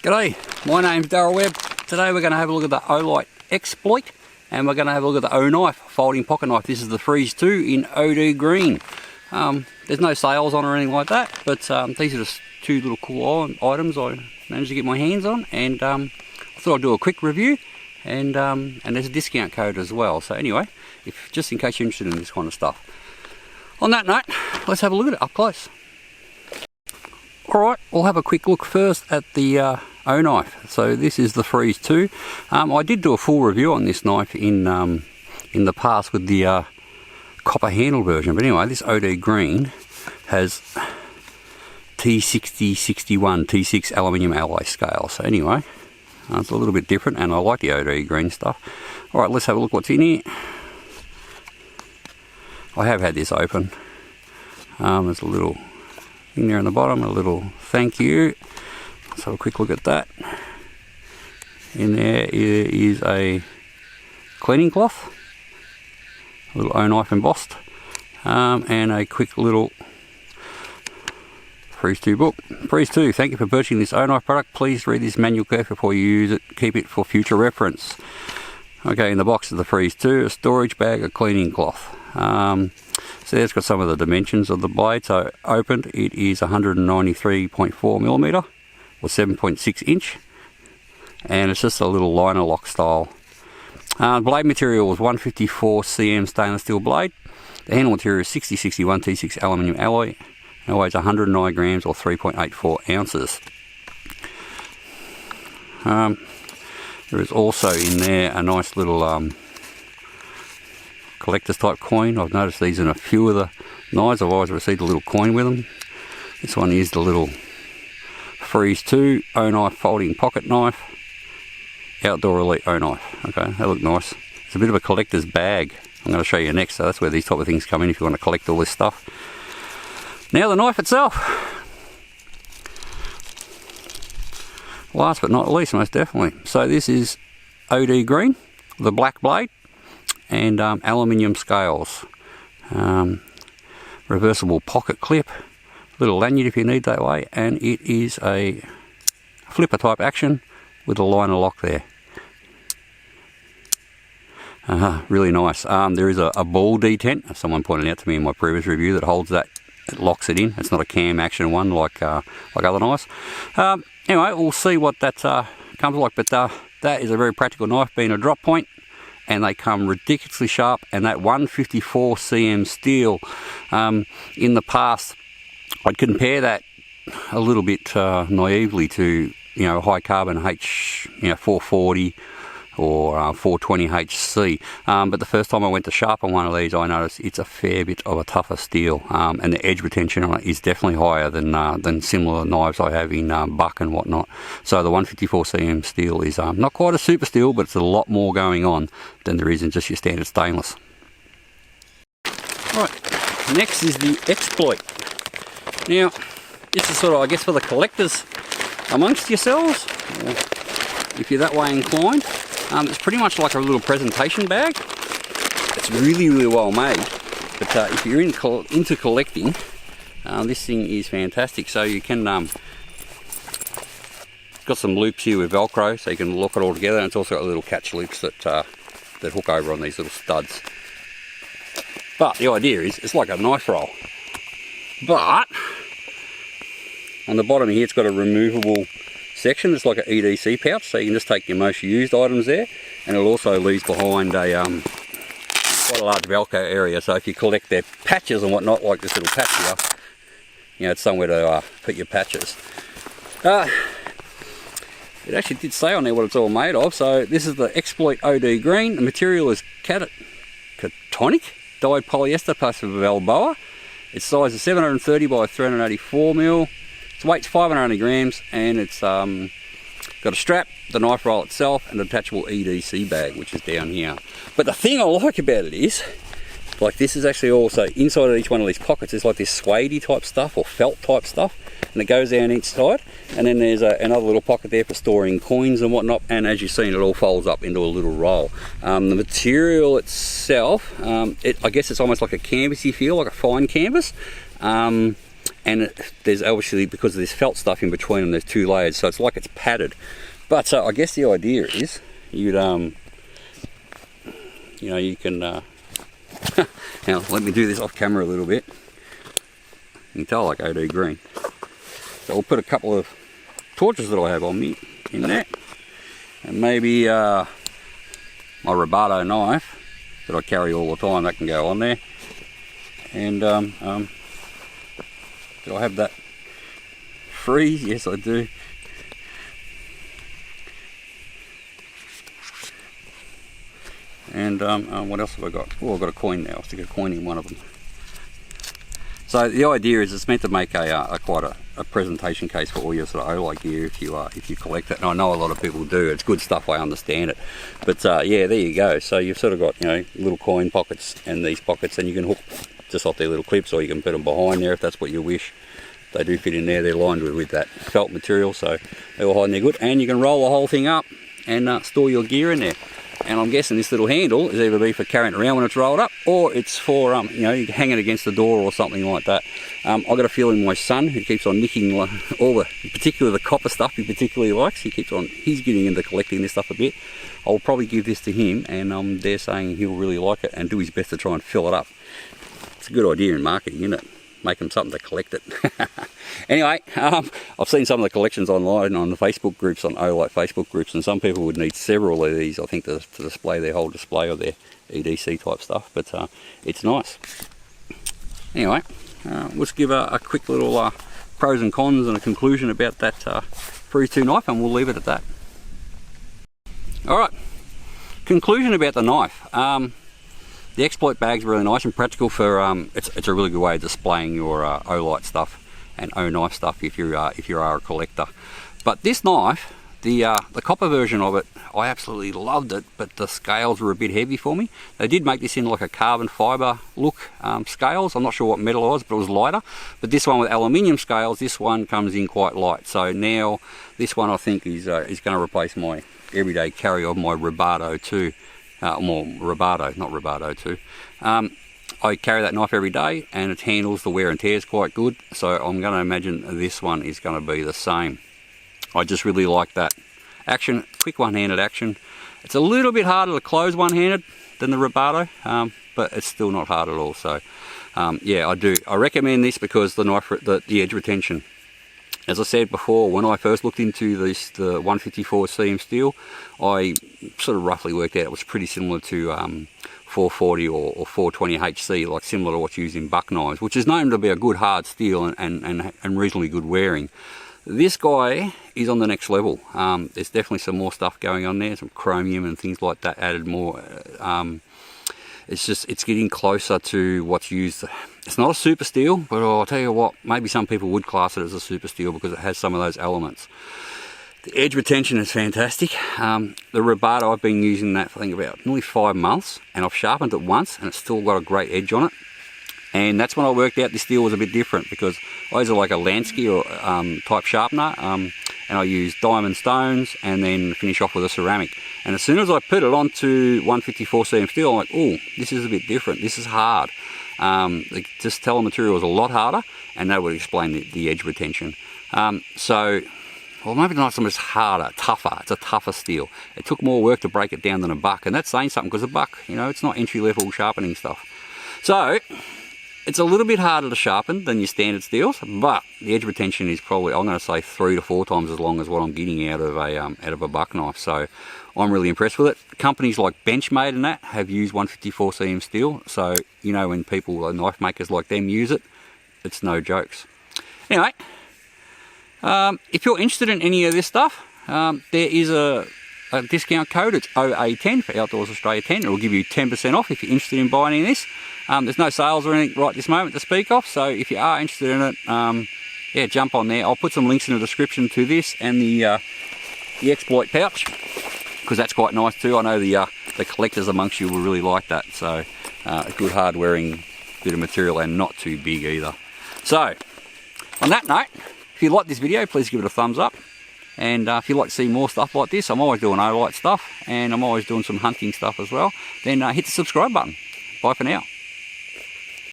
G'day, my name's Darryl Webb. Today we're going to have a look at the Olight Exploit, and we're going to have a look at the O-Knife folding pocket knife. This is the Freeze 2 in OD green. There's no sales on or anything like that, but these are just two little cool items I managed to get my hands on, and I thought I'd do a quick review, and there's a discount code as well. So anyway, just in case you're interested in this kind of stuff. On that note, let's have a look at it up close. Alright, we'll have a quick look first at the O-Knife. So this is the Freeze 2. I did do a full review on this knife in the past with the copper handle version, but anyway, this OD green has T6061 T6 aluminium alloy scale. So anyway, it's a little bit different, and I like the OD green stuff. Alright, let's have a look what's in here. I have had this open. There's a little thing there in the bottom, a little thank you. Let's have a quick look at that. In there is a cleaning cloth, a little O-Knife embossed, and a quick little Freeze 2 book. Freeze 2, thank you for purchasing this O-Knife product. Please read this manual carefully before you use it. Keep it for future reference. Okay, in the box of the Freeze 2, a storage bag, a cleaning cloth. So it's got some of the dimensions of the blade. So opened, it is 193.4mm or 7.6 inch, and it's just a little liner lock style. Blade material is 154 cm stainless steel blade. The handle material is 6061 T6 aluminium alloy, and it weighs 109 grams or 3.84 ounces. There is also in there a nice little collector's type coin. I've noticed these in a few of the knives. I've always received a little coin with them. This one is the little Freeze 2 O-Knife folding pocket knife, Outdoor Elite O-Knife. Okay, they look nice. It's a bit of a collector's bag. I'm going to show you next. So that's where these type of things come in if you want to collect all this stuff. Now the knife itself. Last but not least, most definitely. So this is OD green, the black blade, and aluminium scales. Reversible pocket clip, little lanyard if you need that way, and it is a flipper type action with a liner lock there. Really nice. There is a ball detent, as someone pointed out to me in my previous review, that holds that, it locks it in. It's not a cam action one like other knives. Anyway, we'll see what that comes like, but that is a very practical knife, being a drop point, and they come ridiculously sharp. And that 154 cm steel, in the past I'd compare that a little bit naively to, you know, high carbon H, 440 or 420 HC, but the first time I went to sharpen one of these, I noticed it's a fair bit of a tougher steel, and the edge retention on it is definitely higher than similar knives I have in buck and whatnot. So the 154 cm steel is not quite a super steel, but it's a lot more going on than there is in just your standard stainless. Right, next is the Exploit. Now, this is sort of, I guess, for the collectors amongst yourselves, or if you're that way inclined. It's pretty much like a little presentation bag. It's really, really well made, but if you're into collecting, this thing is fantastic. So you can, it's got some loops here with Velcro, so you can lock it all together, and it's also got little catch loops that hook over on these little studs. But the idea is, it's like a knife roll, but on the bottom here it's got a removable section. It's like an EDC pouch, so you can just take your most used items there, and it also leaves behind a quite a large Velcro area, so if you collect their patches and whatnot, like this little patch here, it's somewhere to put your patches. It actually did say on there what it's all made of. So this is the Exploit OD green. The material is Catonic dyed polyester plus Balboa. Its size is 730 by 384mm. Its weight's 580 grams, and it's got a strap, the knife roll itself, and an attachable EDC bag, which is down here. But the thing I like about it is, like, this is actually also inside of each one of these pockets is like this suede type stuff or felt type stuff, and it goes down each side, and then there's another little pocket there for storing coins and whatnot, and as you've seen, it all folds up into a little roll. The material itself, I guess it's almost like a canvasy feel, like a fine canvas. and there's obviously, because of this felt stuff in between them, there's 2 layers, so it's like it's padded. But I guess the idea is you'd you know, you can now let me do this off camera a little bit. You can tell I like OD green. So I'll put a couple of torches that I have on me in there, and maybe my Robato knife that I carry all the time, that can go on there. And do I have that free? Yes, I do. And what else have I got? Oh, I've got a coin now. I'll stick a coin in one of them. So the idea is it's meant to make a quite a presentation case for all your sort of Olight gear if you collect it. And I know a lot of people do. It's good stuff, I understand it. But yeah, there you go. So you've sort of got, you know, little coin pockets and these pockets, and you can hook just off their little clips, or you can put them behind there if that's what you wish. They do fit in there. They're lined with that felt material, so they're all hide and they're good. And you can roll the whole thing up and store your gear in there. And I'm guessing this little handle is either be for carrying it around when it's rolled up, or it's for you know, you can hang it against the door or something like that. I've got a feeling my son, who keeps on nicking all the, particularly the copper stuff he particularly likes, he's getting into collecting this stuff a bit. I'll probably give this to him, and they're saying he'll really like it and do his best to try and fill it up. It's a good idea in marketing, isn't it? Make them something to collect it. Anyway, I've seen some of the collections online on the Facebook groups, on Olight Facebook groups, and some people would need several of these, I think, to display their whole display of their EDC type stuff, but it's nice. Anyway, let's give a quick little pros and cons and a conclusion about that Freeze 2 knife, and we'll leave it at that. Alright, conclusion about the knife. The exploit bag's really nice and practical for, it's a really good way of displaying your Olight stuff and O-knife stuff if you are a collector. But this knife, the copper version of it, I absolutely loved it, but the scales were a bit heavy for me. They did make this in like a carbon fibre look scales. I'm not sure what metal it was, but it was lighter. But this one with aluminium scales, this one comes in quite light. So now this one I think is going to replace my everyday carry of my Robato 2. More Robato, not Robato 2. I carry that knife every day, and it handles the wear and tear is quite good, so I'm going to imagine this one is going to be the same. I just really like that action, quick one-handed action. It's a little bit harder to close one-handed than the Robato, but it's still not hard at all. So yeah, I recommend this because the knife, the edge retention. As I said before, when I first looked into the 154 CM steel, I sort of roughly worked out it was pretty similar to 440 or 420 HC, like similar to what's used in buck knives, which is known to be a good hard steel and reasonably good wearing. This guy is on the next level. There's definitely some more stuff going on there, some chromium and things like that added more. It's getting closer to what's used. It's not a super steel, but I'll tell you what, maybe some people would class it as a super steel because it has some of those elements. The edge retention is fantastic. The Robato, I've been using that for I think about nearly 5 months, and I've sharpened it once and it's still got a great edge on it. And that's when I worked out this steel was a bit different, because I use like a Lansky or type sharpener, and I use diamond stones and then finish off with a ceramic. And as soon as I put it onto 154 CM steel, I'm like, oh, this is a bit different, this is hard. The Testella material is a lot harder, and that would explain the edge retention. Well, maybe not so much harder, tougher. It's a tougher steel. It took more work to break it down than a buck, and that's saying something, because a buck, you know, it's not entry-level sharpening stuff. So it's a little bit harder to sharpen than your standard steels, but the edge retention is probably, I'm going to say, 3 to 4 times as long as what I'm getting out of a buck knife. So I'm really impressed with it. Companies like Benchmade and that have used 154 CM steel, so you know, when people, knife makers like them, use it, it's no jokes. Anyway, if you're interested in any of this stuff, there is a discount code. It's OA10 for Outdoors Australia 10. It will give you 10% off if you're interested in buying any of this. There's no sales or anything right this moment to speak of, so if you are interested in it, yeah, jump on there. I'll put some links in the description to this and the exploit pouch, because that's quite nice too. I know the collectors amongst you will really like that. So a good hard wearing bit of material and not too big either. So on that note, if you like this video, please give it a thumbs up. And if you'd like to see more stuff like this, I'm always doing Olight stuff, and I'm always doing some hunting stuff as well, then hit the subscribe button. Bye for now.